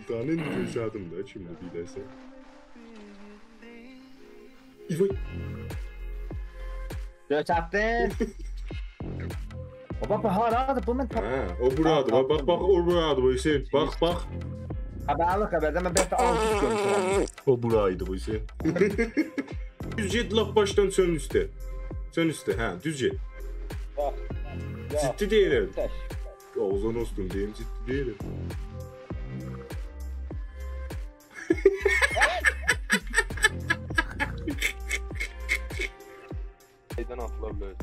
Sultanın gözyadım da şimdi bilirse. İvay. Göçerttin. Baba haradı bu men. Ha, o burada. Bak o burada bu Hüseyin. Bak. Haberden ben bir alışık görmüşüm. O buraydı bu Hüseyin. Düzce laf baştan sön üstte. Sön üstte ha düzce. Bak. Ciddi değilim. Taş. Oğuzhan Ostum diyeyim ciddi değilim. Neyden atılabilir?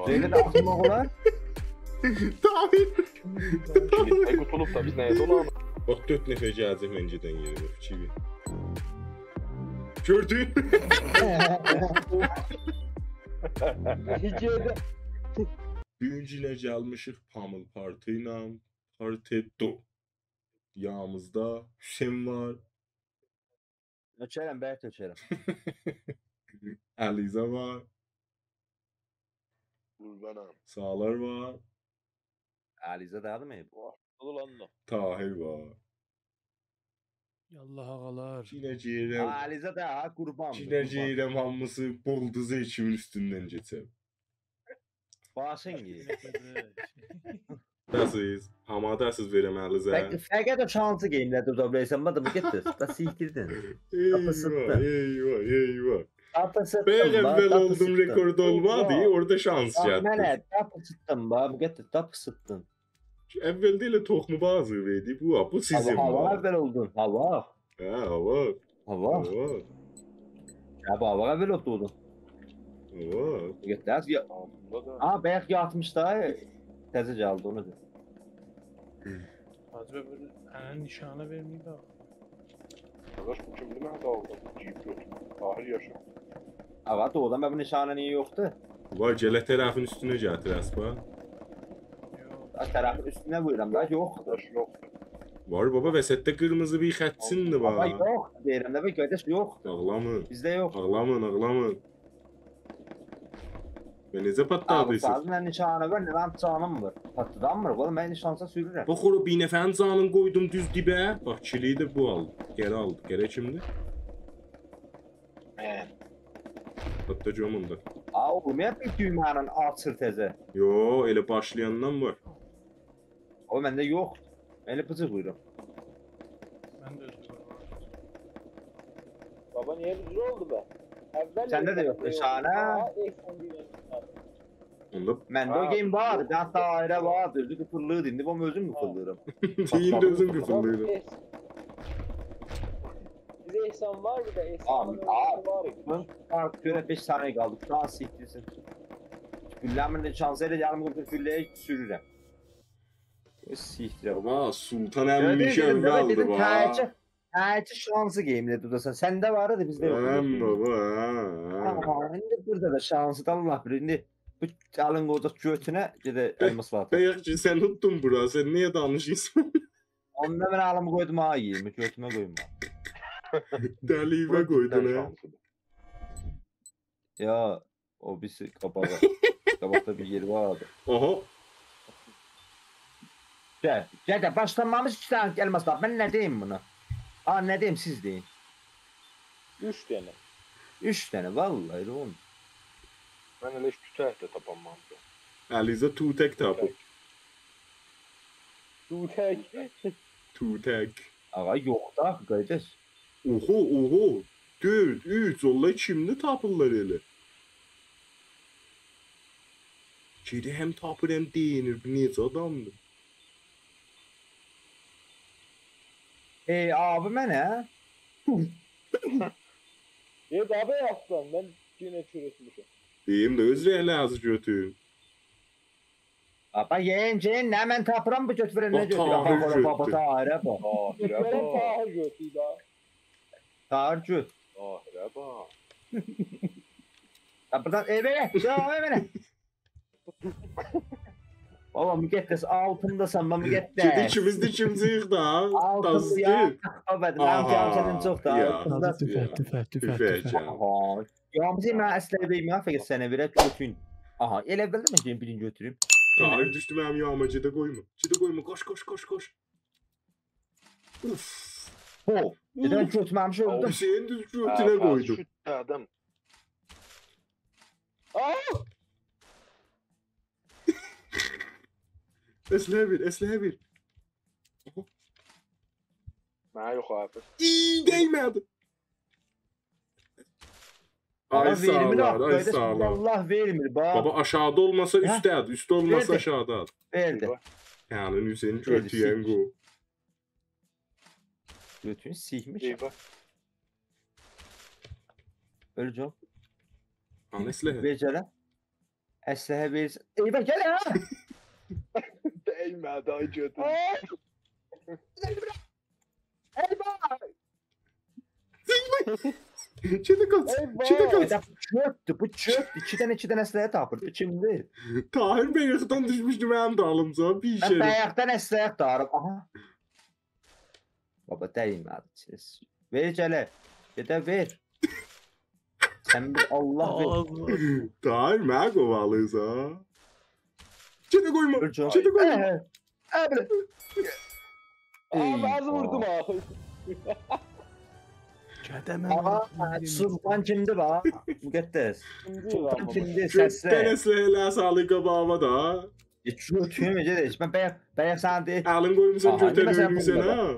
Zeynep de atılma olar. Tahmin. Ay kutulup da biz neye dolanır? Bak 4 nefer cazip önceden geliyor bak çivi. Gördün. Hiciyede. Büyüncülerce almışıq Pamıl Partıyla Partetto. Yağımızda Hüseyin var. Ölçerim, belki ölçerim. Aliza var. Kurbanım. Sağlar var. Alize de adı mı? Dolanma. Tahir var. Yallah ağalar. Cineciğirem. Alize de ha kurban. Cineciğirem hamısı bolduzu içimin üstünden geçer. Başın iyi. Nasılsınız? Hamadasız verəm Aliza. Fəqət o şansı geyimlərdə uzaqlayırsan, bu getdir. Da siktirdin. Eyvah. Tapı sıttım. Ben evvel oldum rekord olmadı. Orada şans yattı. Mənə tapı sıttım, bu getdir. Tapı sıttın. Evvel değil toxmu bazı verdi. Bu sizin. Hava evvel oldun. Hava. Ha, hava. Hava. Ya bu hava evvel oldun. Hava. Getdir. Ya. Aa, bəyək yatmış da. Təzəcə aldı onu da. Hacı böyle nişana vermeyi de. Arkadaş bu kim bilmez aldı. Cip götür. Tahir yaşa. Ava doğudan ben bu nişanə niyə yoxdur? Var gələ tərəfin üstünə gətir əsba. Tərəfin üstünə buyuram da yoxdur. Arkadaş yok. Var baba vəsətdə qırmızı bir xətsindir Ava var. yox deyirəm də bir qardaş yoxdur. Ağlamın. Bizdə yox. Ağlamın. Və necə patladıysan? Ağzına nişanə var, nə canım var. Patladanmır, oğlum mən nişansa sürürəm. Bax ora bir nəfərin canını qoydum düz dibə. Bax çiliyi də bu aldı. Geri aldı. Gərək kimdir? Hatta camında. Aa, oğlum ya bir düyməni açır təzə. Yo, elə başlayandan var. O məndə yox. Elə bıcıq buyuram. Ben de özür Baba niye düzgün oldu be? Evvel Səndə də yox nişanə. Onda Məndə o game var, bir dairə var, özü qıfırlıydı. İndi bu özüm qıfırlıyorum. deyin də özüm qıfıldıydım. Bize ihsan var bir de Abi, ihsan var. Ben artık göre 5 saniye kaldı. Şu an siktirsin. Gülləmin şansıyla yarım qıfır gülləyə sürürəm. Siktirəm. Baba Sultan əmmiş əvvəldir ba. Təcə şansı game'də tudasan. Səndə var idi, bizdə yox. Həm baba. İndi burada da şansı da Allah bilir. İndi bu alın qoca götünə gedə elmas var. Bəyəkçi sən uttun bura. Sən niyə danışırsan? Onda mən alımı qoydum ha yeyim. Götümə qoyum. Dəlivə qoydun ha. Ya o birisi qabağa. Qabaqda bir yeri vardı. Aha. Gəl də başlanmamış 2 tane elmas var. Mən nə deyim buna? Aa nə deyim siz deyin. 3 tane. 3 tane vallahi oğlum. Ben öyle hiç tüter de tapamam. Əliza tutek tapıb. Tütek. Tutek. Ağa yox da qardaş. Oho. 4, 3. Vallahi kimdə tapırlar elə? Kedi həm tapır həm deyinir. Bu necə adamdır? Abi mənə? Ya da be yaptım ben yine çürütmüşüm. Deyim də öz rəhlə azı götür. Apa yeğen nə mən tapıram bu götürən nə Tahir götürəm? götür. Baba Tahirə bax. Benim Tahir götüydü ha. Tahir göt. Tahir'e bak. Buradan evə, evə. Baba müqəddəs altındasan, mən müqəddəs. Kedi ikimiz də ikimiziyik da. Altında ya. Baba, mən gəmsənin çox da Ya. altında. Tüfək canım. Aha. Yağımızı mən əslə deyim ya, fəqət sənə verək götürün. Aha, elə bildim mən deyim birini götürüm. Tahir düşdü mənim yağmacıda qoyma. Cida qoyma, koş. Uf. Ho. Neden götürmemiş öldüm. Hüseyin düz götüne koydu. Şu adam. Eslehe bir. Mənə yox abi. İyi değmedi. Ay Baba vermir sağlar, ay hakkıydı. sağlar. Allah vermir. Baba aşağıda olmasa Ha? üstte, üstte olmasa Verdi. aşağıda. Verdi. Yani Hüseyin Verdi, götüyen sik. go. Götünü sikmiş. Eyvah. Öleceğim. Hani eslehe. Becere. Eslehe verirsin. Eyvah gel ya. Değmədi ay götür. Eyvah. Çete kaç. Çete kaç. Ya bu çöktü. Bu çöktü. İçiden eslehe tapırdı. Şimdi. Tahir Bey yıkıdan düşmüştüm hem dağılımsa bir Ben şey. bayaktan eslehe darım. Aha. Baba değmedi. Siz. Ver gele. Ya da ver. Sen bir Allah ver. Allah. Tahir mə kovalıysa. Çete koyma. Öleceğim. Çete koyma. Abi. Abi az vurdum abi. Çədəmə. Aha, Sultan kimdi bak? Müqəddəs. Şimdi Sultan kimdi? Götten Səslə. esleheler sağlık kabağıma da. Geçiyor tüyüm Ece. Ben bayaq sana deyim. Alın koymuşsan Aha, göten ne mesela ölmüşsen burada? ha.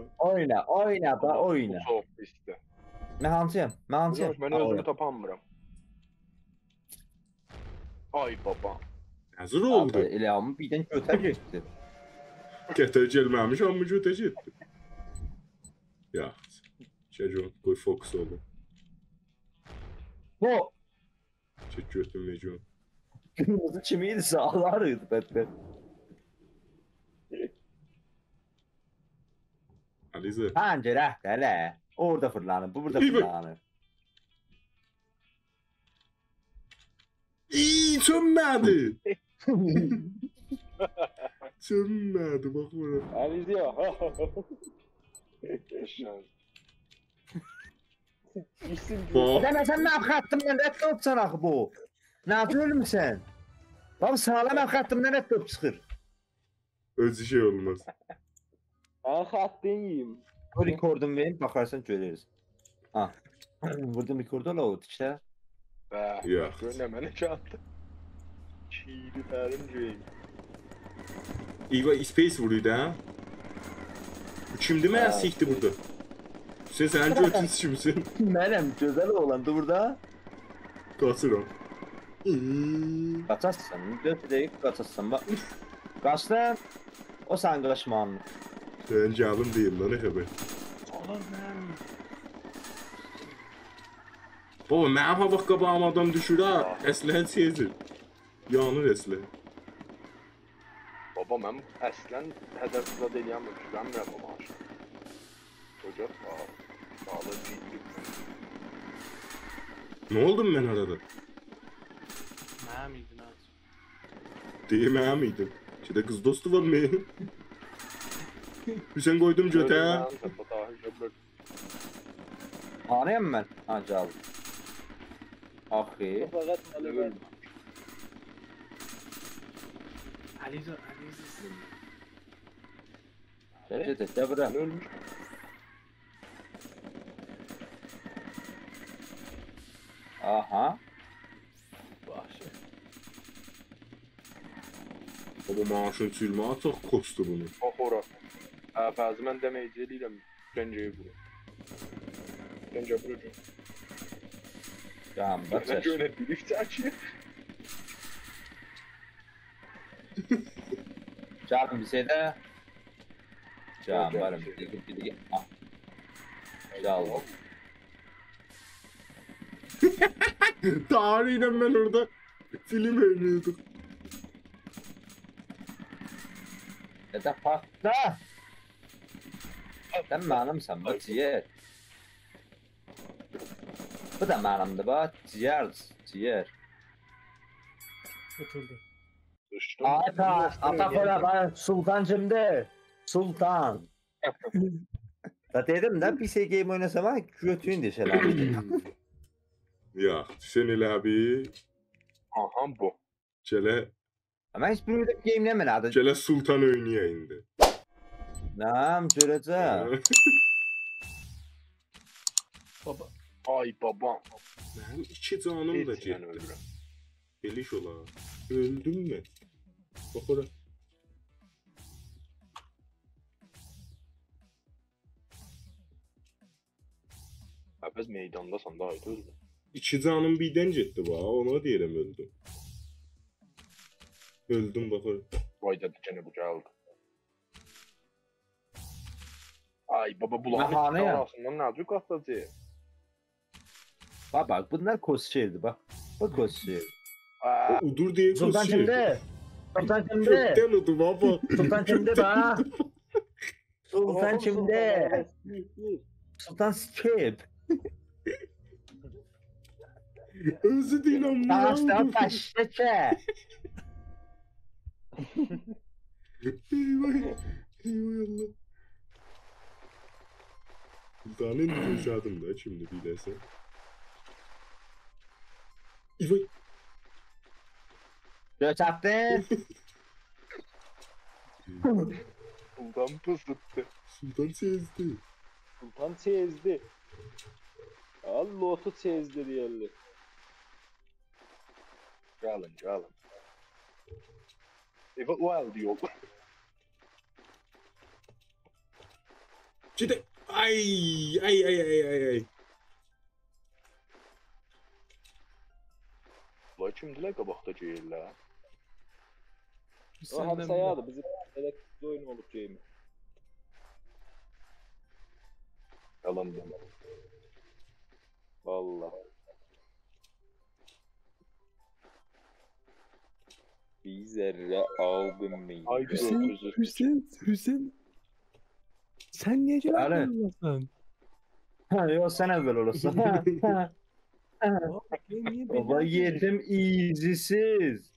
Oyna da oyna. Çox pisdir. Mən hansıyam? Mən hansıyam? Mən özümü tapanmıram. Ay baba. Hazır oldu. Elə amma birdən götə getdi. Getir gelmemiş ama göte gitti. Ya. Çocuğum koy fokus oldu. Bu Çek götüm Neco. kırmızı çimiydi sağlarıydı bətbət. Alize. Pəncərə hələ. Orada fırlanır, bu burada İyi bak. fırlanır. İyi sönmedi. Sönmedi bak bana. Aliz ya. Şan. Bak. Deməsən mən xəttimdən rədd olsan axı bu. Nazı ölmüsən? Baba sağlam mən xəttimdən rədd olub çıxır. Özü şey olmaz. Ben xəttəyim. O rekordun verin, baxarsan görürüz. Ha. Vurdum rekordu la o tikdə. Bə. Ya. Görünə mənə çatdı. Çiğli fərin cüyüm. İva space vuruyordu ha. Bu kimdi mən sikti burada? Sen götün kimsin? Mənəm, gözəl oğlandı burada. Kaçıram. Qaçasın, 4 dəqiq qaçasın. Bax. Qaçdın. O sən qaçmanın. Sen cevabın değil lan ne haber? Allah mən. Baba mənim hava qabağım adam düşür ha. Əslən sezir. Yanır əslən. Baba mən əslən hədəfdə deyiləm, düşünmürəm o maaşı. Çocuk sağlığı ciddi. Ne oldum ben arada? Mənim idin az. Deyim miydim? İşte kız dostu var mı? Hüseyin koydum göte. Anıyam mən? Ha, cavab. Axı. Aliza. Gəl bura. Ölmüş. Aha. Vahşi. Baba maaşın sürmeye çok kostu bunu. Bax ora. Fəzi mən demək eləyirəm. Gəncəyə bura. Gəncə bura. Can, bax. Mən yönetdirik çəkir. Can bize de. Can Gel, varım. gel. Bir. Ah. Can. Tarihle ben orada film oynuyorduk. Ya da patla. Sen mənimsən, bax ciğer. Bu da mənimdir, bax ciğer. Tutuldu. Düşdüm. Ata kola bax Sultan kimdir? Sultan. Da dedim de PC game oynasam ha götüyün deşeler. Ya Hüseyin elə abi. Aha bu. Gələ, Ama hiç bir game ne adı? gələ Sultan oynaya indi. Nəm, görəcəm. Baba. Ay babam. Mənim 2 canım da Heç yəni getdi. ölürəm. Beliş ola. Öldüm mü? Bax ora. Əbəz meydandasan da ayda özün. 2 canım birdən getdi bax. Ona deyirəm öldüm. Öldüm bax ora. Vay da dikəni bu gəldi. Ay baba bulağın Məhane ya. arasından nə cür qatacaq? Bak bunlar kosçeydi bak. Bu kosçeydi. Aa, Udur diye Sultan koşuyor. kimde? Sultan kimde? Kökten udu baba. Sultan kimde bak? Sultan kimde? Sultan skip. Özü de Taştan inanmıyorum. taşlıca. Eyvah. Eyvah Allah. Sultanın yaşadım da şimdi bilirsen. Eyvah. Göç attın. Sultan pısıttı. Sultan sezdi. Sultan çezdi. Allah otu çezdi diyorlar. Gəlin, gəlin. Eyvah, o əldi yol. Cidden. Ay. Ay ay ay ay ay. Vay kimdilər qabaqda geyirlər? O Senden həm sayadı, bizim elektrikli oyun olub geyimi. Yalan deme. Valla. Bir zerre abim Ay Hüseyin, Hüseyin. Sen niye cevap Yani. vermiyorsun? Ha, yok sen evvel olasın. Baba yedim easy'siz.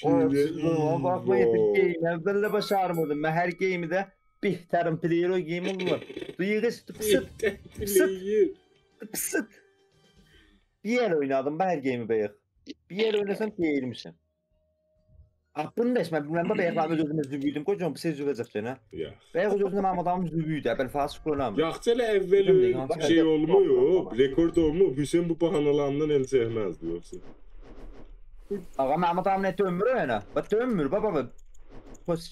Orçunluğa bakma yedim game. Evvelle başarmadım. Ben her game'i de bihtarim player o game olur. Duyuyoruz pısıt Player. pısıt. Bir yer oynadım ben her game'i beyek. Bir yer oynasam değilmişim. Aklını deşme bilmem ben beyeklarımı gözüme zübüydüm. Kocam bir şey zübecek canım. Ya. Beyek o gözüme benim adamım zübüydü. Ebel fasık oynamıyor. Yaxçələ əvvəl şey olmuyor, rekord olmuyor. Hüseyin bu bahanalarından el çəkməzdi yoxsa. Ağa Mehmet abi ne dönmür öyle. Bak dönmür baba bak.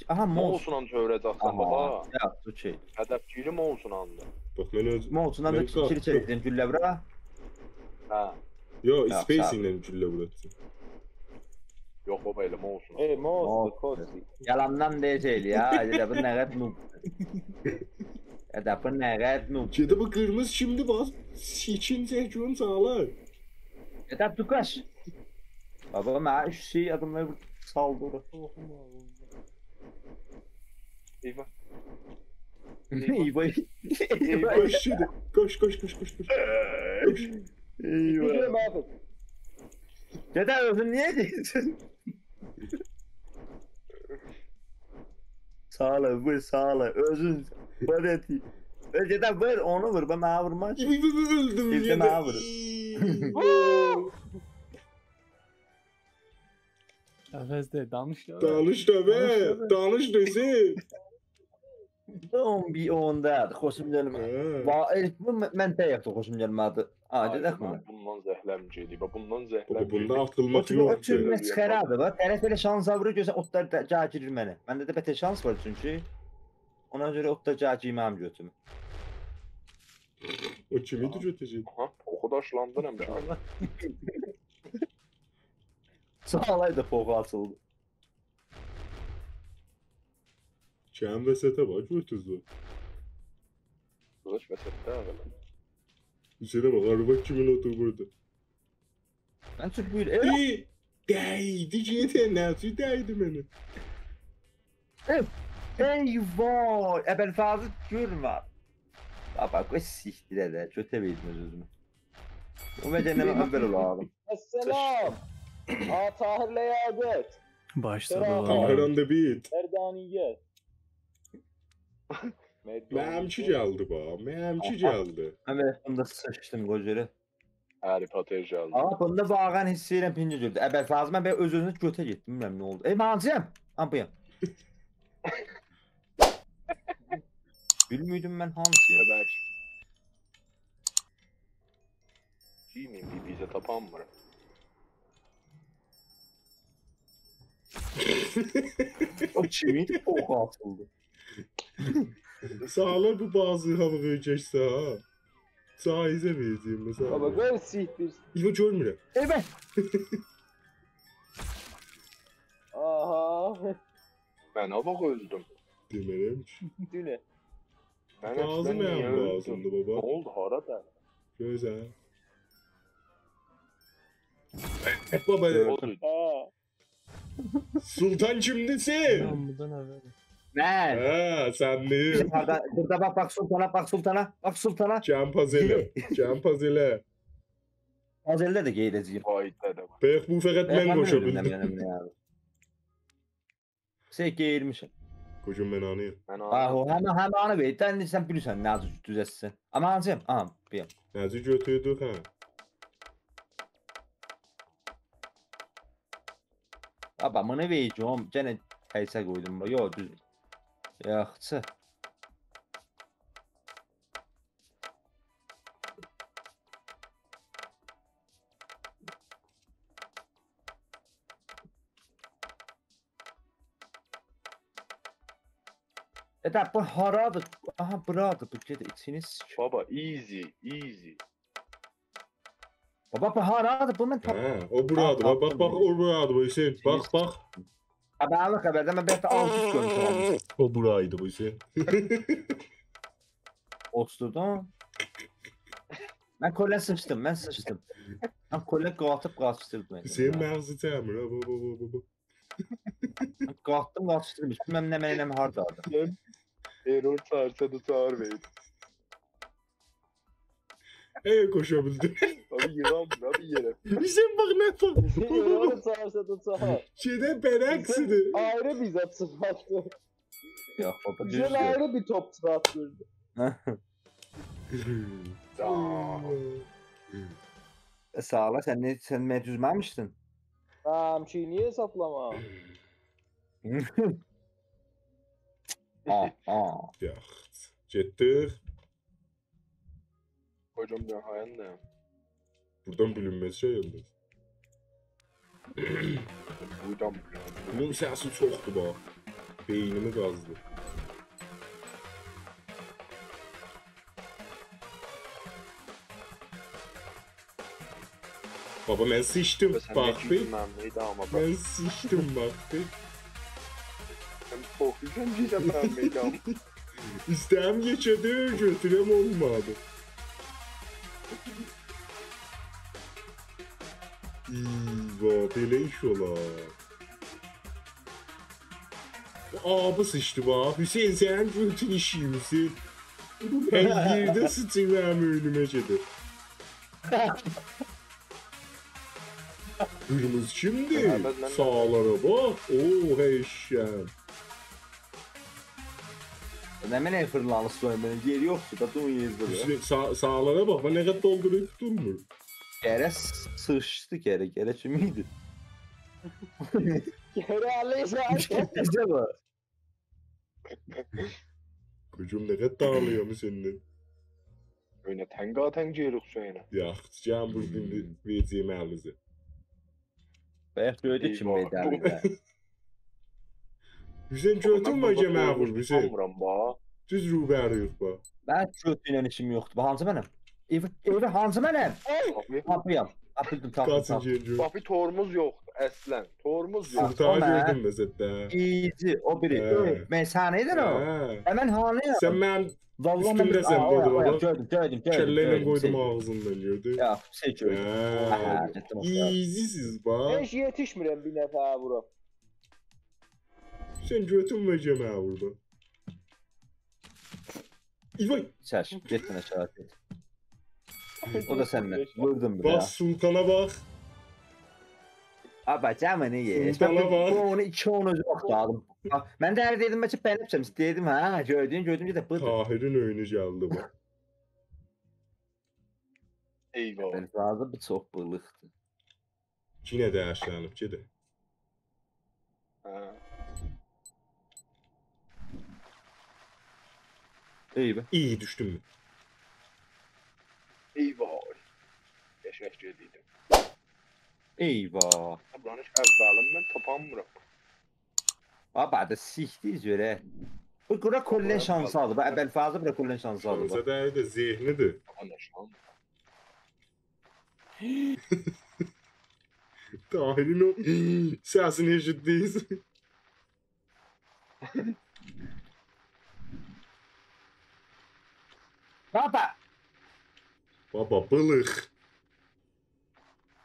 Aha Ne Moğol. olsun anca öğreteceksin Aha baba. ya bu şey. Hedefçiyle mi olsun anda? Bax mən öz Moğol'sundan da Ben kiri kalktım. çektim gülle bura. Ha. Yo, Ya, Space sağ ol. ilə güllə vuracaq. Yok baba öyle mi olsun? Moğol. Yalandan değil ya. Ya bu ne kadar noob. Ya bu ne kadar noob. Gedə bu qırmızı şimdi bax. Sikin çəkiyorum sağlar. Ya bu kaç. Baba ben şu şey adımları saldı. Eyvah. İyi boy. Koş şimdi. Koş. Koş. Eyvah. Dede özün niye değilsin? Sağ ol, vur sağ ol. Özün. Vur eti. Dede vur onu vur. Ben bana vurma. Öldüm Bir de ya. bana Efes'te danış ya. Danış da be. Danış desin. Bir onda. Hoşum gelmedi. Bu mente yaptı hoşum gelmedi. Aa dedek mi? Bundan zəhləmciydi. Bundan Baba zəhləmciydi. bunda atılmak O yok tür ki. mesxeradır. Bak tərəf elə şans avırır görsən otlar da cacirir məni. Məndə də bətə şans var çünki. Ona görə otlar caciməm götüm. O kimi düzəltəcək? Aha, oxu daşlandın həmçə. Sağlay da poğu açıldı. Kəm vəsətə bax, götüzdü. Qılıç vəsətdə əvvələ. Hüseyinə bax, araba kimin otur burada? Mən çox buyur. Evet. Dəydi gedə, nəsi dəydi mənə? Eyvah. Əbəl fazı görmə. Baba qoy sikdirə də. Kötə bilmir özümü. O məcənnəmə əvvəl olalım. Əssalam. Tahir Ləyaqət. Başladı Selam. valla. Tahiranda bit. Erdaniyyət. Mənimki gəldi bax, mənimki gəldi. Mən belə bunda sıçdım qocəri. Harry Potter gəldi. Ama bunda bağıran hissi ilə pinci gördü. Əbəl fazı mən belə öz-özünü götə getdim. Bilməm nə oldu. Ey mancıyam. Ampıyam. Bilmiyordum ben hamsıyım. Haber. Giymeyeyim bir bize tapan mı? O çimin oku atıldı. Sağlar bu bazı havaya geçse ha. Sağ izə verəcəyim mesela. Baba gör sihtir. İvo görmürəm. Evet. Aha. Ben bak öldüm. Demərəm ki. Düne. Ben Bazı eskiden niye mənim öldüm? lazımdı Ne baba. oldu harada? Gözəl. Baba, Oldu. Sultan kimdisin? Lan buradan haber. Ben. Ha, sen değil. Burada bak sultana bak sultana. Bak sultana. Campazele. Campazele. Azelde de giyileceğim. Hayda da. Bəyək bu fəqət mən qoşabildim. Sen giyilmişsin. Kocam mən anıyım. Ben Aho hemen anı ver. Sen bilirsen ne düzəlsin. Ama hansıyım? Aha bir. Nəzi götürdük ha. Baba bunu vereceğim. Gene teyse koydum. Yo düz. Yaxşı. Da bu haradır? Aha buradır. Bu gedə içini sik. Baba easy easy. Baba bu haradır? Bu mən tap. Ha, o buradır. Bak o buradır bu Hüseyin. Bak. Haberlik haberden ben belki alt üst görmüşüm. O buraydı bu Hüseyin. Oturdum. Ben kolye sıçtım. Ben kolye qatıp Hüseyin məğzı təmir. Baba. Qalxdım, qaçışdırdım. Bilməm nə mənə hardadır. Error çağırsa da çağır bey. Koşabildim. Abi yılan abi yere. Hüseyin bak ne tak. Error çağırsa da çağır. Şeyden bereksidi. Ayrı bir zat çıkarttı. Yox, baba düz Güzel deyil. ayrı bir top çıkarttırdı. Sağ ol, sən mənə düzməmişdin. Hamşi niye hesaplama? Yaxt. Getdik. Hocam ben hayan da. Buradan bilinmez şey yalnız. Buradan Bunun səsi çoxdur bax. Beynimi qazdı. Baba mən sıçdım bak bir. Neydi ama bak. Mən sıçdım bak bir. Ben korkacağım diyeceğim ben meydan. İstəyim geçədi, götürəm olmadı. Belə iş olar. Abi sıçdı bax. Hüseyin sən götün işiymişsin. Hər yerdə sıçır mənim önümə gedir. Kırmızı kimdi? Sağlara bak. Oo heşşəm. Nə mənə fırlanı soymanın yeri yoxdur da dun yezdir. Hüseyin sağlara bak. Ben ne kadar doldurup durmur. Gərə sıçdı gərə kim idi? Herhalde Bizə var. Kocam ne kadar dağılıyor mu senin? Öyle tenga tencere suyuna. Yaxçıcan bugün vereceğim əlizi. Bayaq gördü kim meydanda. Hüseyin götün var cəməğul Hüseyin. Sanmıram ba. Düz rübəriyik bak. Mən götüylə işim yoxdur. Bu hansı mənim? Evi hansı mənim? Kapıyam. Kapıydım Kaçıncı tapdım. yenci? Bak bir torumuz yoktu Eslen. Torumuz yok. Sultanı o mən. gördün mesela. İyici o biri. Mən sənə edir o. Mən hanıyam. Sen mən Vallahi üstümdə sən Aa, burada o, baba. Gördüm. Kelleyle koydum Şey- ağzından gördün. Ya şey gördüm. Aha, getdim o. Easy'siz bak. Hiç yetişmirəm bir nəfə bura. Sen götün var cəməğul. İvay. Çəş, getdin aşağı get. O da səndən. Vurdum bir Bak ya. sultana bak. Aba cəməni ye. Sultana bak. Onu iki onu özü baxdım. Mən də hər dedim ki bənəbçəm istəyirdim ha. Gördün ki də budur. Tahir'in oyunu geldi bak. Eyvah. Ben razı bir çox bılıqdır. Yine dəyərlənib gedir. Ha. İyi be. İyi düştün mü? Eyvah. Geçək gediydim. Eyvah. Buranı əvvəlimdən tapanmıram. Abi da siktiyiz öyle. Bu kura kollen şansı aldı. Bu əvvəl fazla bura kollen şansı aldı. Şansa değil de zihnidir. Anlaşılan. Tahir'in o sesini eşittiyiz. Baba. Baba balık.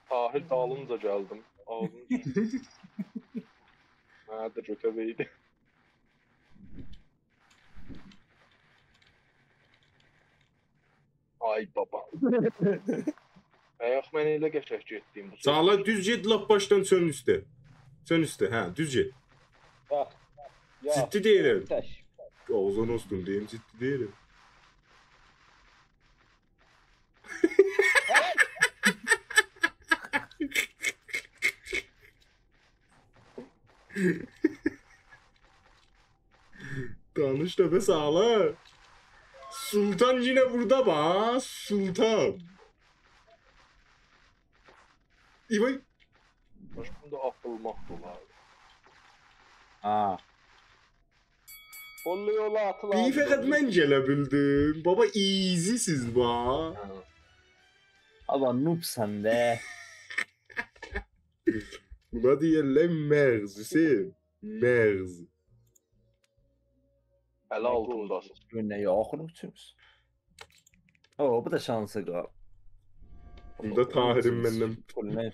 Tahir dalınca gəldim. Ağzını Mənə də götəbəydi. Ay baba. Ayaq mən elə geçək getdiyim bu. Sağla düz get lap baştan sön üstte. Sön üstte ha düz get. Bax. Ya. Ciddi değilim. Təş. Oğuzhan olsun diyeyim ciddi değilim. Danış da be sağla. Sultan yine burada ba. Sultan. İvay. Başımda atılmaq dolar. Ha. Bollu yola atılan. İyi fakat ben gelebildim. Baba easy siz ba. Ama noob sen de. Buna diyelim merz Hüseyin. Merz. Ələ altındasın. Günne yok noobsunuz. Oo bu da şansı kal. Bunda Tahir'in benden Kollen.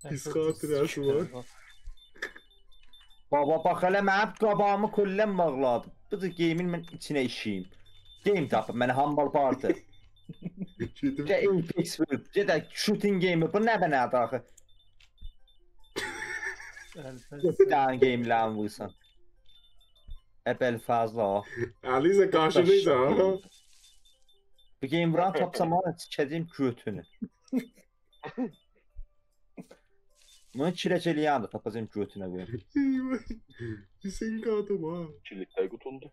pis hatırası var. Baba bak hele mənim qabağımı kollen bağladı. Bu da game'in mən içine işeyim. Game tapım mənə Humble Party. Gedim. Ge Apex World. Ge de shooting game'i bu ne be ne daxı. Bir tane game'lərin vursan. Əbəl fazla o. Alize karşınıydı ha. Bu game vuran tapsam ona çəkəcəyim götünü. Bunu çirəcəliyən də tapacağım götünə qoyayım. Eyvah. Hüseyin kadım ha. Kilikdə qutuldu.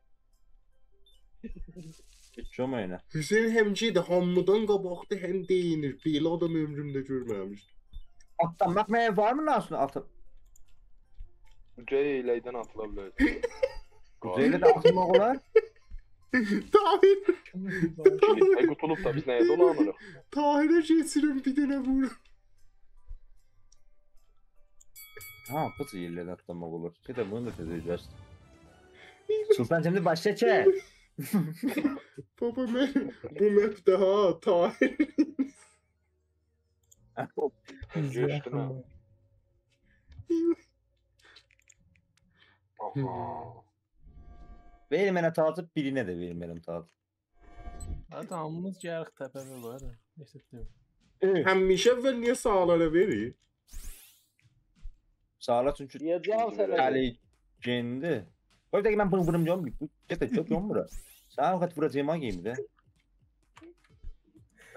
Geçiyorum oyuna. Hüseyin hemci de hamlıdan qabaqdı hem deyinir. Belə adam ömrümdə görməmişdim. Atlamak mı var mı Nasun atı? C iləkdən atıla bilər. Zeyle de atılmak olar. Tahir. Kilikdə qutulub da biz nəyə dolanırıq? Tahir'e geçirim bir dene vur. Ha bu zeyle de atlamak olur. Bir de bunu da çözeceğiz. Sultan şimdi başla çek. Baba bu map'te ha Tahir. Geçdim ha. Aha. Verim mənə tacı birine de verim benim tacı. Adamımız yarıq təpəli var. Eşitdim. Həmişə əvvəl niyə sağlara verir? Sağla çünkü Diyeceğim sana. Ali gendi. Koy da ki ben bunu vurmayacağım. Bu cidden çok yoğun bura. Sana fakat vuracağım ha game'de.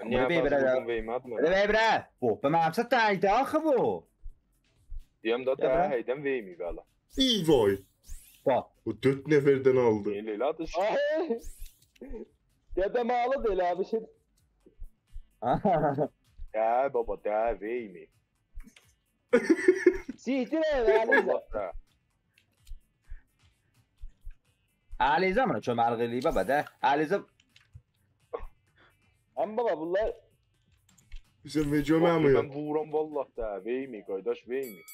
Niyə bir belə- bəzən veymədim? Hadi be bre. Bu. Ben məqsad dəydi axı bu. Deyəm də Ya də ben- heydən veyməyib hələ. İyi vay. Bak. O 4 neferden aldı. Elə elədir. Dedem ağlı değil abi şey. Də baba, də veyməyib. Sihtir ev Ali. Allah da. Alize mi? Çömergiliği baba da. Alize. Ama baba bunlar Hüseyin ve Cömer Mən mi? vururam vallah da, veyməyib qardaş, veyməyib.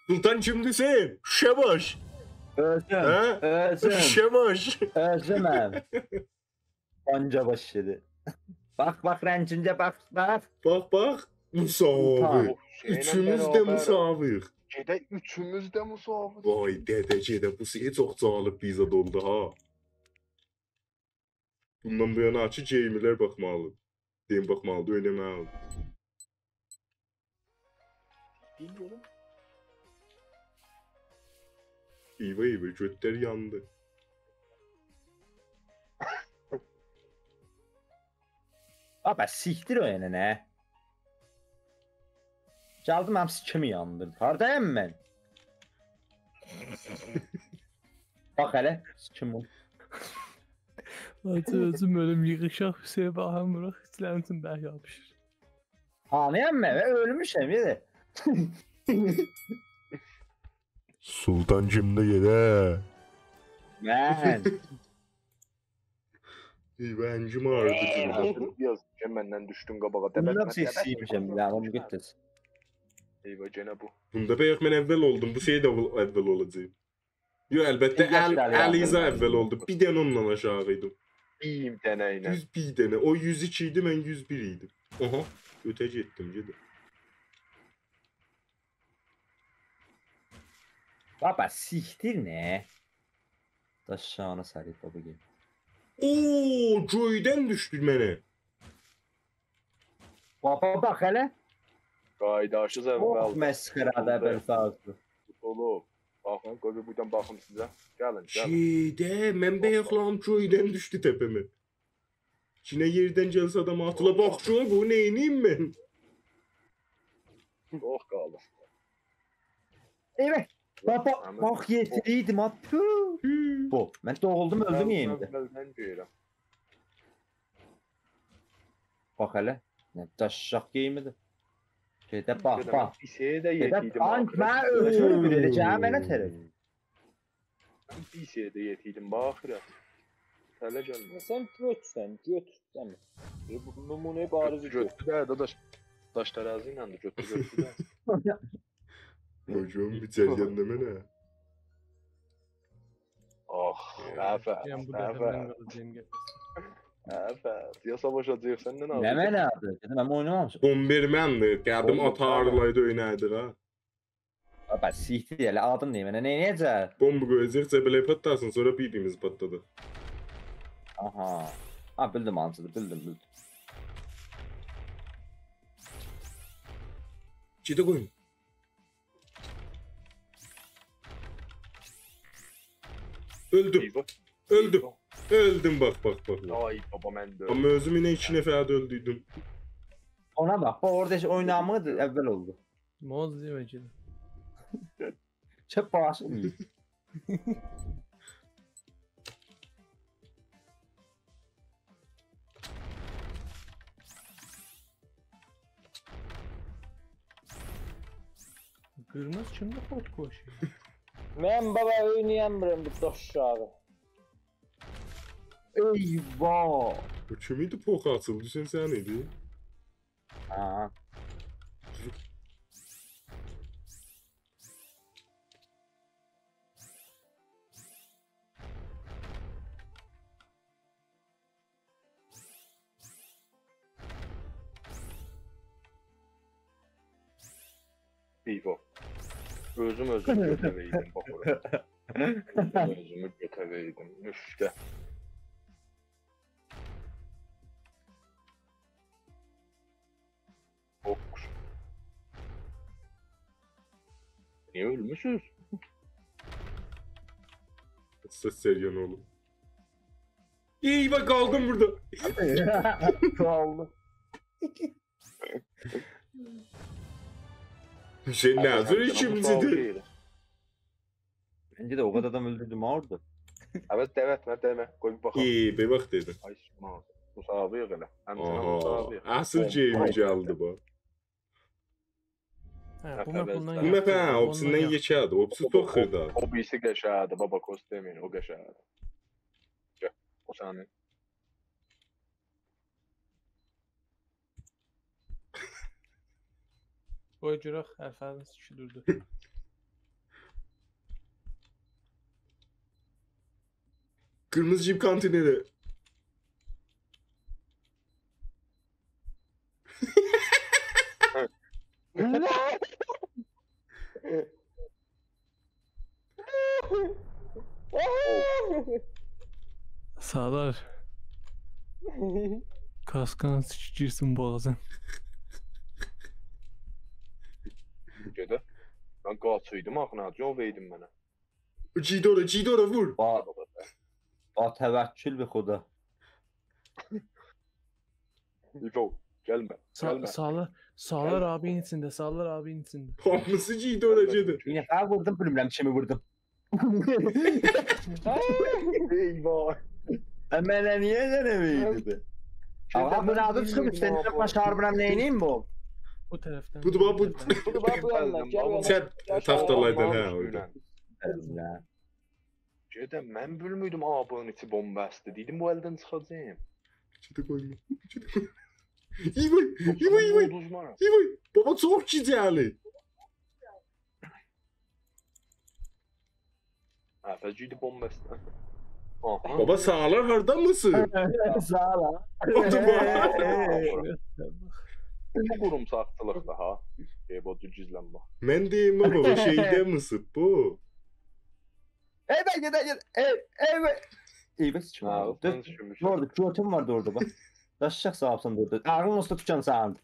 Sultan kimdisin? Şebaş. Özüm. He? Özüm. Şebaş. Özüm ev. Anca başladı. Bak bak rencince bak bak. Bak bak. Musavir. Üçümüz de musavir. Gedə üçümüz də musavir. Vay dedece bu size çok sağlık bize doldu ha. Bundan bu yana açı Jamie'ler bakmalı. Deyim bakmalı, öyleme Bilmiyorum. İyi iyi götler yandı. Baba siktir o yana ne? Çaldım hamsi kimi yandırdı. Hardayım ben? Bak hele. Kim o? Hadi özüm ölüm yığışaq Hüseyin baxamırıq. İsləmsin bək yapışır. Anlayan mı? Ben ölmüşüm yedi. Sultan kimde gele? Ben. Bencim ağrıdı şimdi. Yazdım benden düştün kabağa. Bundan sessiymişim. Ya onu gittin. Eyvah gene bu. Bunda bəyək mən əvvəl oldum. Bu şey də əvvəl olacaq. Yo, əlbəttə Əliza əvvəl oldu. Bir dənə ondan aşağı idim. İyiyim deneyle. 101 dənə. O 102 idi, mən 101 idim. Aha, ötə getdim, gedim. Baba siktir ne? Taşağına sarayım baba gibi. Oo, Joy'dən düşdü mənə. Baba bak hele. Qaydaşız Çok evvel. meskarada bir fazla. Oğlum. Bakın koy buradan bakım size. Gelin gelin. Şeydə, mən bəyəxlam Joy'dən düşdü təpəmə. Çinə yerdən gəlsə adam atıla bax, Joy bu neyniyim mən? Oh kaldı. Evet. Baba bak yetiriydim attı. Bu. Ben doğuldum öldüm yeğimde. Ben diyorum. Bak hele. Ne taşşak yeğimdi. Şeyde bak bak. Bir şeye de Şeyde yetiydim. tank ben öyle şöyle bir eleceğim bana terör. Bir şeye de yetiydim. Bakıra. Hele gelme. Sen götsen, götsen. Bu numune bariz göt. Götü de dadaş. Daş terazıyla da götü de. Hocam bitirəcəm də mənə. Oh, nefes. Yəni bu dəfə mən Nefes. qalacağım gətirsin. Nefes. Ya savaşacak senden abi. Ne ben adı? Dedim ben oynamamışım. 11 məndir. Gəldim atarlaydı oynaydı ha. Baba siktir hele adın ne? Ne neyəcək? Bomba qoyacaq, cəbələ patlasın, sonra pipimiz patladı. Aha. Ha bildim ansızı bildim. Gedə qoyun. Öldüm, Eyvah. öldüm. Öldüm bak. Ay baba ben de. Amma özüm yine 2 nəfər öldüydüm. Ona bak. Bu orada oynamığıdı evvel oldu. Moz deməcədir. Çöp başı mı? Qırmız kimdə pot qoşuyor? Ben baba oynayamıyorum bu taşşağı. Eyvah. Bu kim idi pox açıldı, sən idi? Ha. Eyvah. Özüm göteveydim bak oraya. Özümü göteveydim. İşte. Okmuş. Niye ölmüşsünüz? Ses seriyan oğlum. İyi bak kaldım burada. Kaldı. Şey ne hazır içimizdi. Bence de o kadar adam öldürdüm orada. Evet deme. Koy bir bakalım. İyi bir bak dedim. Ay şuna. Musabıya gele. Hem sana Aha. musabıya. Asıl Jamie aldı bu. Hə, bu map bundan Bu map ha, opsindən geçərdi. Opsi toxuydu. O birisi geçerdi. Baba Kostemin o geçerdi. Gel. O senin. Qoy görək ərfənin düşürdü. Kırmızı cip kantineri. Sağlar. Kaskan girsin boğazın. Gede. Ben kaçıydım akınacı o verdim bana. Cidora vur. Ba tevekkül bir xuda. İvo gelme. Gelme. Sağlar abinin içində, sağlar abinin içində. Hamısı Cidora cedi. Yine ben vurdum bilmem kimi vurdum. Eyvah. Mənə niyə denəməydi be? Ama bu adı çıkıp senin de başarmıram neyiniyim bu? Bu taraftan. Bu da bu. Bunu bak bu yandan. Gel bana. Sen tahtalardan ha orada. Gedə mən bilmirdim abının içi bombastı. Dedim bu əldən çıxacağım. Çıtı koyma. İyi vay. Baba çok güzel. Ha, fəcidi bombastı. Aha. Baba sağlar harda mısın? Sağ ol. Hadi bak. Bu qurumsaqçılıqda ha. Bodu gizlənmə. Ben deyim baba şeyde mısın bu? Evet gel. Evet. İyi bes Ha, çok. ben düşünmüşüm. Orada kürtüm vardı orada bak. Taşacak sağapsın orada. Ağrın usta tutan sağın.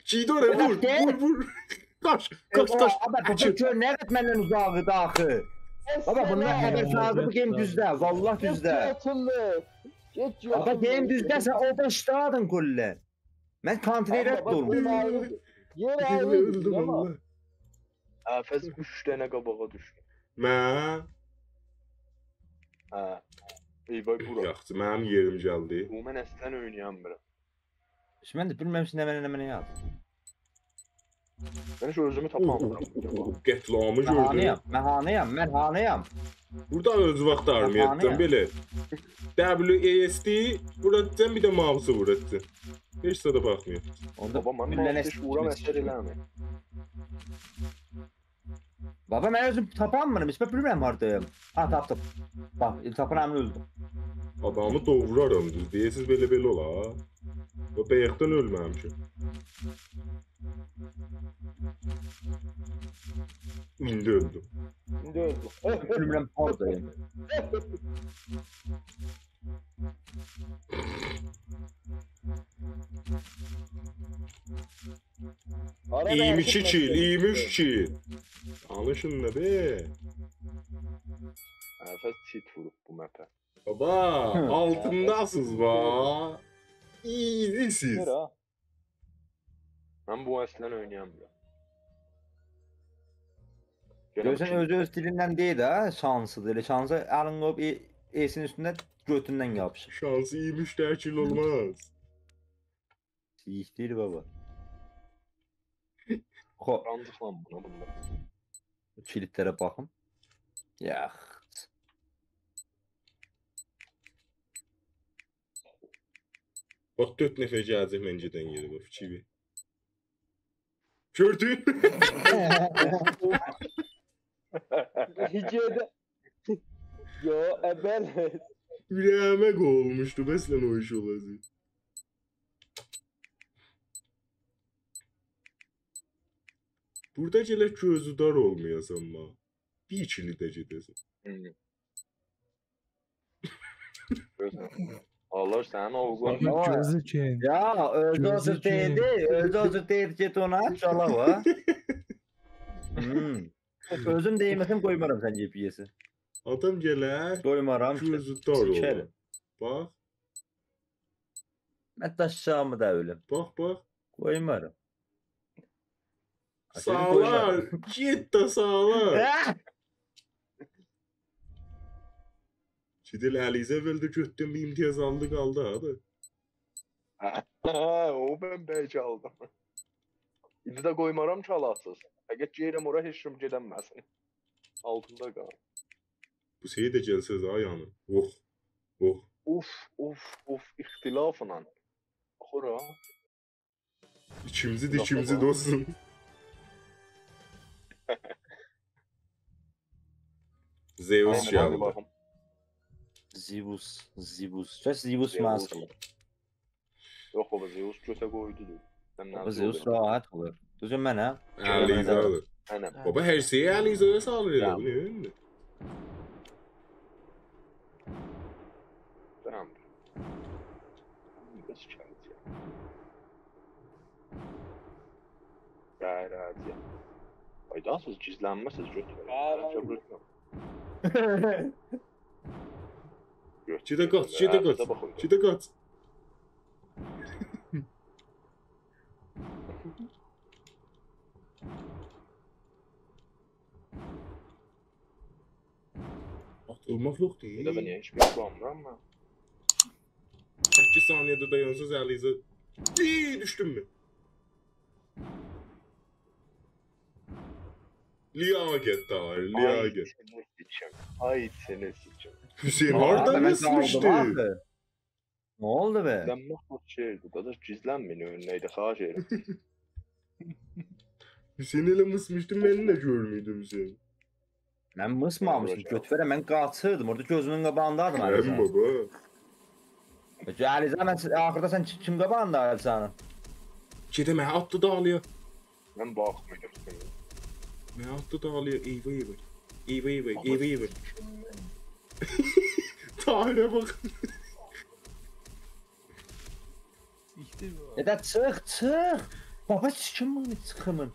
Çiğdore vur. Kaç. Ama bu kör ne evet benden uzağı daxı. Baba bunlar haber sağdı bu game düzde. Vallahi düzde. Atıldı. Geç yok. Baba game düzde sen o başladın kulle. Ben kontrol et durmuş. Yer Yemin ağrı öldüm ama. valla. Ha, fəz 3 dənə qabağa düşdü. Mən Ha. Eyvay bura. yaxşı mənim yerim gəldi. Bu mən əslən oynayamıram. Şimdi ben de bilmemişsin ne yaz. Mən heç özümü tapamıram. Qətlamı gördüm. Ben hanıyam. Burada öz vaxt armiyatdan belə. WASD vuracaqsan bir də mouse vuracaqsan. Heç sada baxmıyor. Onda Baba mən Bilən heç uğram əsər eləmir. Baba ben özüm tapamıyorum. Hiç bilmem vardı. Ha taptım. Bak tapıram öldüm. Adamı doğraram düz. Deyəsiz belə ola. O bəyəqdən ölməmişim. İndi öldüm. Şimdi öldü. Bilmem oradayım. Ara İyiyim versin 2 kill, bakayım. iyiyim 3 kill. Alışın da be. Ha, fəz cheat vurub bu məpə. Baba altındasınız va. İyisiz. Yer ha. Mən bu əslən oynayamıram. Görsen öz dilinden değil ha şansıdır. Öyle şansı alın o E'sin üstünde götünden yapışır. Şansı iyiymiş de kill olmaz. İyi değil baba. Ho, Randık lan buna bunlar. kilitlere bakın. Ya. Bak 4 nəfər gələcək məncədən yeri bu fikibi. Gördün? Hicede. Yo ebel. Ürəyimə qolmuşdu. Bəslən o iş olacaq. Burada gələ gözü dar olmayasan ma. Bir ikili də gedəsən. Allah sənin oğlun. Ama- Gözü için. Ya öldü Gözü otur değildi. Öldü otur değildi. Git ona çala va. Özüm değmesin koymaram sen GPS'i. Adam gələr, Koymaram. gözü dar olar. Sikerim. Bax, Ben taşşağımı da öyle. bax. Koymaram. Sağlar, get də sağlar. Çidil Əlizə vəldə götdüm bir imtiyaz aldı qaldı ha. Ha, o mən bəlkə aldım. İndi də qoymaram çalasız. Əgər yerim ora heç kim gedəməsin. Altında qal. Bu şey də gəlsəz ayağını. Oh. Uf, ixtilafla. Xora. İkimizi dostum. Zeus Hadi gəldi. baxım. Zivus. Söz Zivus Zeus. maskılı. Yox baba Zeus götə qoydu. Sən Baba Zeus rahat olur. Düzün ben ha. Əlizə alır. Mənəm. Baba hər şeyi Əlizəyə salır elə. Bu nə öndə? Tamam. Bəs gəldi. Gayret ya. Faydasız gizlənməsiz götür. Cidə qaç. Cidə qaç. Olmaq yox Bir de ben deyil. hiç bilmiyorum ama. 8 saniyədə dayansız Əliza. Düşdün mü? Liyaget dar, liyaget. Ay seni siçim. Hüseyin Aa, hardan ben ısmıştı? kaldım abi. Ne oldu be? Ben bu şeydi. Dadaş cizlenmeyin önündeydi. Xahiş ederim. Hüseyin elə mısmıştı, mən nə görmüydüm sen? Ben mısmamışım. Götüre ben kaçırdım. Orada gözümün qabağındaydım Hem Aliza. baba. Aliza ben ahırda sen kim qabağında Aliza'nın? Gedə mənə atdı dağlıya. Ben bakmıyordum seni. Mənə atdı dağlıya. Eyvah eyvah. Eyvah eyvah, eyvah eyvah. Tahirə bak. İşte bu. Eda çık. Baba sikim bunu çıkımın.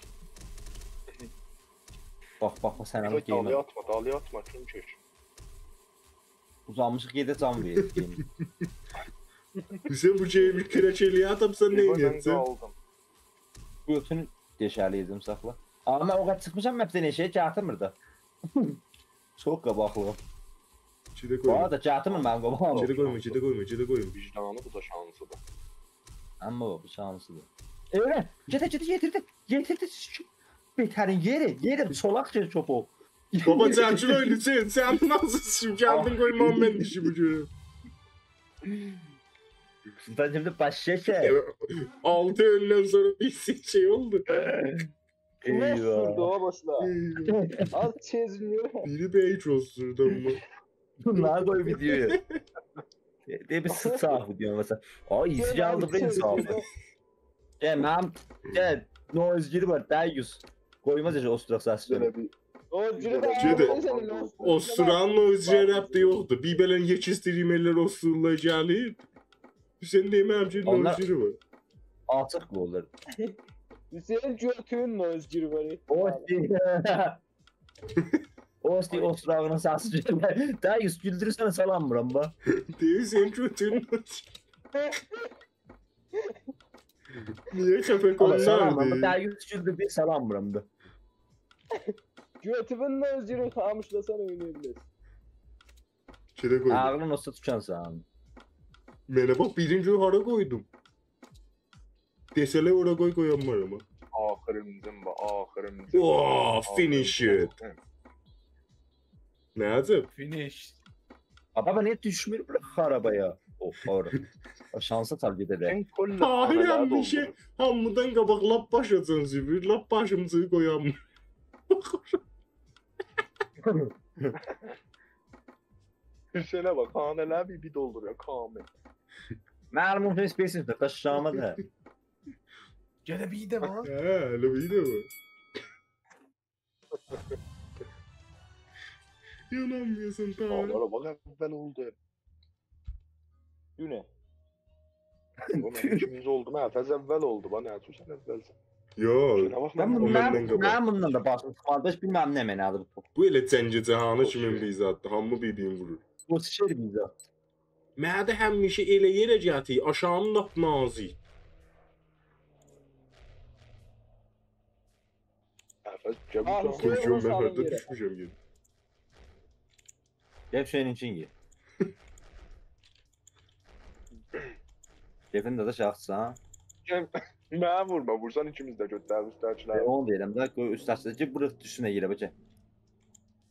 Bak sen ama Dağlıya giyme. atma, dağlıya atma. Kim çek? Uzanmışıq yedə can verir. Hüseyin bu ceymi kireçeliğe atapsan ne Ben yetsin? kaldım. Götünü deşəliydim saxla. Amma mən o qədər çıxmışam məpdə neşəyə çatmır da. Çox qabaqlı. Çide Bu koyma. arada çatmır mənim qabağım. Çide koyma, çide koyma, çide koyma. Vicdanı bu da şansıdır. Amma bu şanslıdır. Öyle. Getirdi. Betərin yeri solaq yer çopu. Baba sen öyle sen nasıl geldin koymam ben dişi bucu. Ben şimdi başlayacağım. 6 öğünden sonra bir şey oldu. Ne sürdü o başla? Eyvah. Az çizmiyor. Biri Beyt osurdu ama. Bunlar koy videoyu. De bir sıçaq video mesela. Aa iyisi aldı beni sağladı. Mənim noise giri var. Dəyiz. Qoymaz heç osturaq səsləri. Böyle bir O cürü de Cürü de- ağzını senin o. Osuranla özcerap da yoktu. Bir belen yetiştireyim eller osurla gelip. Hüseyin demem ki Onlar- noziri var. Açıq bu olur. Senin götün noz cürü var. Osti osturağının səsi gəlir. Dəyiz güldürürsən salamıram ba. Değil sen kötü. Niye köpek Ama onlar salamıram. değil? Dəyiz güldür bir salamıram da. Götümün noz cürü kamışlasan oynayabilirsin. Kire koydum. Ağlın olsa tükansan. Mene bak birinci hara koydum. Desele oraya koyan var ama. ahırımızın bu ahırımızın. Oh, finish it. Ne yazıp? Finish. Baba niye düşmür bırak arabaya? Doğru. Şansa tabii de. En kolle Tahirem bir şey. Hamıdan qabaq lap başacan zibir. Lap başımızı koyan. Hüseyin'e bak haneler bir dolduruyor Kamil. Mənim üçün spesifik daşşama da. Gene bir de var. He, öyle bir de var. İnanmıyorsun Tahir. Ağlara bak evvel oldu hep. Düne. Bu benim ikimiz oldu mu? Efez evvel oldu bana. Sen evvelsin. Yo, Hüseyin'e bak Mən ben məndən qabaq. mən bundan da başım çıxmadı. Heç bilməm nə mənadır bu. bu elə cəngə cahanı kimin bizatdı. Hamı bildiyin vurur. Bu şey bizə. Mədə həmişə elə yerə gəti, aşağının lap nazik. Efez Ah, cebim Hüseyin. Koşuyorum ben salın harda yere. düşmüşəm geri. Gəl şeyin için gir. Kefin də şaxsan. Mənə vurma. Vursan ikimiz də götürər üstərçilər. Onu deyirəm də qoy üstəçdəki bırıq düşünə yerə bəcə.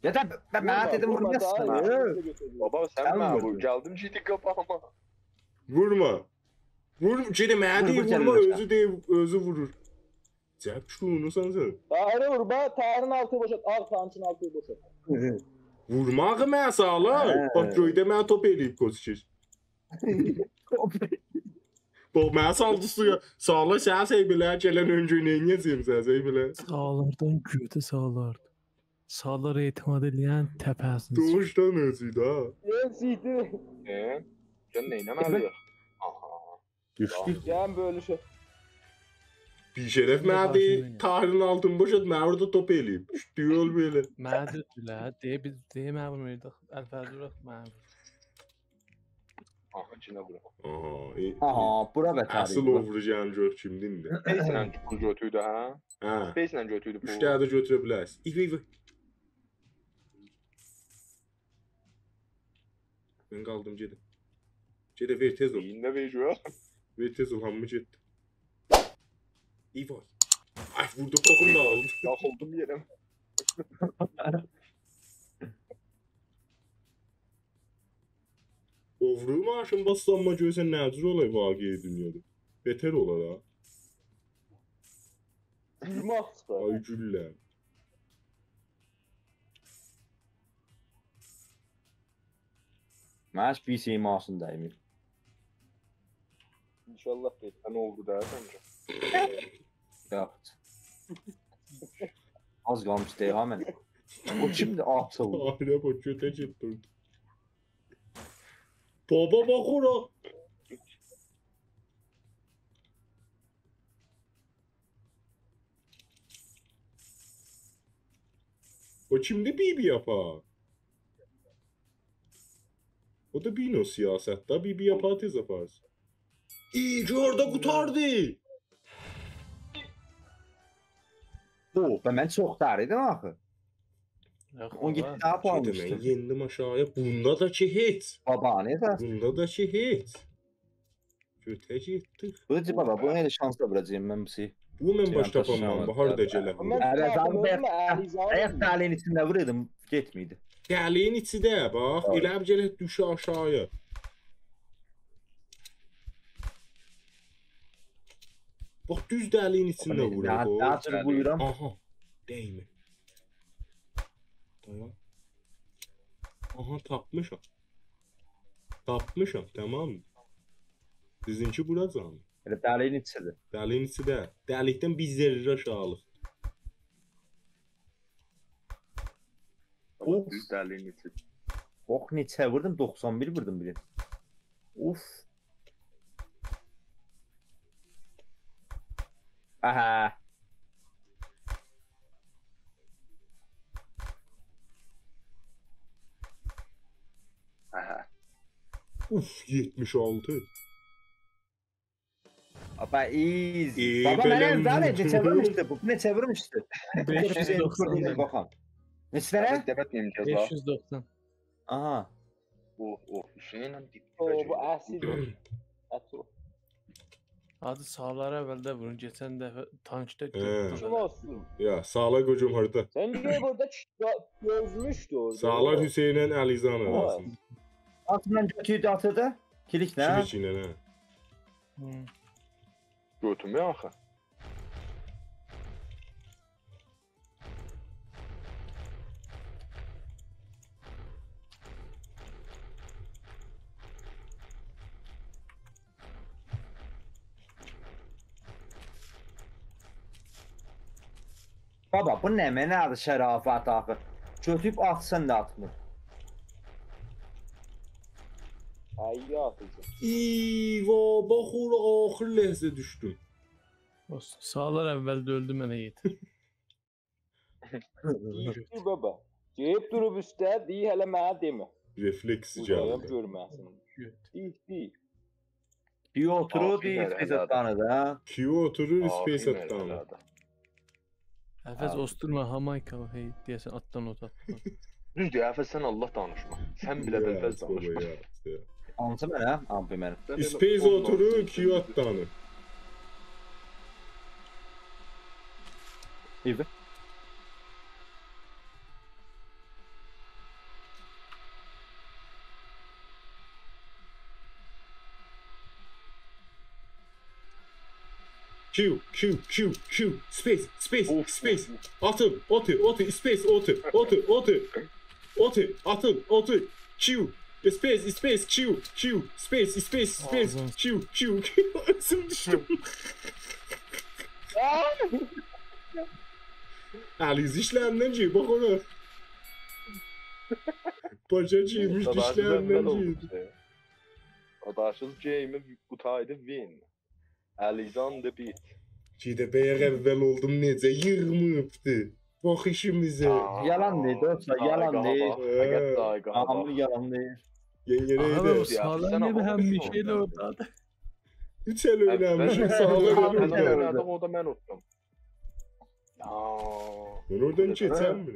Ya da mən dedim vurmasın. Baba sen Sen mənə vurdun. vur. Geldim ciddi kapağıma. Vurma. Vur, şeydə mənə Vur, deyil, vur vurma, kendine özü deyil, özü vurur. Cəb şunu sən. Tahir'e vur be. Tahir'in altı boşalt. Al Tanç'ın altı boşalt. Vurmağı mən sağlar. Hə. Bax göydə mən top eləyib koçuş. Bax mən saldı suya. Sağla sən belə gələn öncə neyniyəcəm sən belə. Sağlardan götü sağlardı. Sağlara etimat edən təpəsiniz. Doğuşdan özüydü ha. Gel sihti. Sen neyləməliyik? Aha. Düşdük. Gel böyle şey. Bir şeref mən deyil, Tahir'in altını boşat, mən orada top eləyib. Düşdüyü ol belə. Mənə dedilər, biz deyəmə vurmuyduk. Əlfəz vuraq mənə. Aha içine vur. Aha. Aha, bura Asıl bətər. o vuracağın gör kimdin də. Space'lə bu götüydü ha? Hə. Space'lə götüydü bu. Üç tane de götürə bilərsən. İvi. Ben kaldım Cede. Cede ver tez ol. Yine veriyor. Ver tez ol hamı Cede. İyi var. Ay vurdu kokunu da aldı. Yakıldım yerim. Ovru maaşın baslanma görsen nədir olay vaqi dünyada. Beter olar ha. Yürümək çıxar. Ay güllər. Mən heç bir şeyim olsun dəymir. İnşallah deyil. Ne oldu der bence. Yox. Az qalmış deyil ha mən. O kimdir atıldı? Aile bak köte ciddi. Baba bak ora. O kimdi Bibi yapar? O da Bino siyasette Bibi yapar tez yaparsın. İyice orada kurtardı. O, və mən çox dar idim axı. Yox, 17 baba. daha Dedim almışdı. ben yendim aşağıya. Bunda da ki hiç. Baba, ne də? Bunda da ki hiç. Köte gittik. Bıcı baba, bu nə şansla vuracağım mən bu şey. Bu mən baş Şey, tapamam. taşıyamadım. Bahar da gələ. Mən Əvvəl tapdım, zaten Əlizar Ayaq dəliyin içində vuruyordum, getmiydi. Dəliyin içi də, bax. Evet. Elə bir gələ düşə aşağıya. Bax düz dəliyin içində vurur. o. Daha buyuram. Aha. Değme. Dayan. Aha tapmışam. Tapmışam, tamam mı? Sizinki buracan. Elə dəliyin içidir. Dəliyin içi də. Dəlikdən biz zerrə aşağılıq. Of. Düz derliğin içi. Oh, neçə vurdum? 91 vurdum bilin. Uf. Aha. Aha. Uf 76. Baba easy. İyi, Baba belə mənə daha vurdu. neçə vurmuşdu bu? Neçə vurmuşdu? 590. Baxam. Neçə dənə? Dəbət nemeyeceğiz ha. 590. Aha. Hüseyin'le O, dip. bu əsid. Ət o. Adı sağlara əvvəldə vurun. Keçən dəfə tankda Kim olsun? Ya sağla qocum harda? Sen niye burada gözmüşdü orada? Sağlar Hüseyin'lə Əlizan arasında. Atından götüydü atırdı. Kilik nə? Kilik ilə hə. Götümü axı. Baba bu nə mənədir şərafət axı. Götüb atsan da atmır. Ayı atıcı. İva bax ora axır ləhzə düşdüm. Olsun. Sağlar əvvəldə öldü mənə yetir. Deyir baba. Deyib durub üstə, deyir hələ mənə demə. Refleks Ucayam gəldi. görməsin. Göt. Deyir. Bir oturur, Aferin deyir helal fezatdanı da. Q oturur space Aferin atdan. herhalde. Əfəz osturma Hamayka hey deyəsən atdan ot at. Düz diyor Əfəz sən Allah danışma. Sən bilə bilməz danışma. Ansı mənə, ampi mənə. Sən elə Space ondan oturur sonra- Q atdanı. İyi. Q, Q, Q, Q, space, space, Of, space. of, Atıl, otu, space, otu, atıl, Q, space, space, Q, Q, space, space, Ağzım. Q, Q, Q. Ağzım düştüm. Aliz işlemden G, bak ona. Bacacıymış Adaşız işlemden əvvəl G. olmuşdu. Adaşız Jamie Qutaydı win. Əlizan da bit. Gide bəyə əvvəl oldum necə yığmayıbdı. Bax işimizə. Yalan deyil, dostlar, yalan deyil. Həqiqət daqiqə. Amır yalan deyil. Yengerə Aha bu edə. sağlar Sen ne ama bir hem hoşsun bir şeyle ondan. orada. 3 el oynanmışım sağlar Mən orada. oynadım, o da mən utdum. Ben oradan keçəm mi?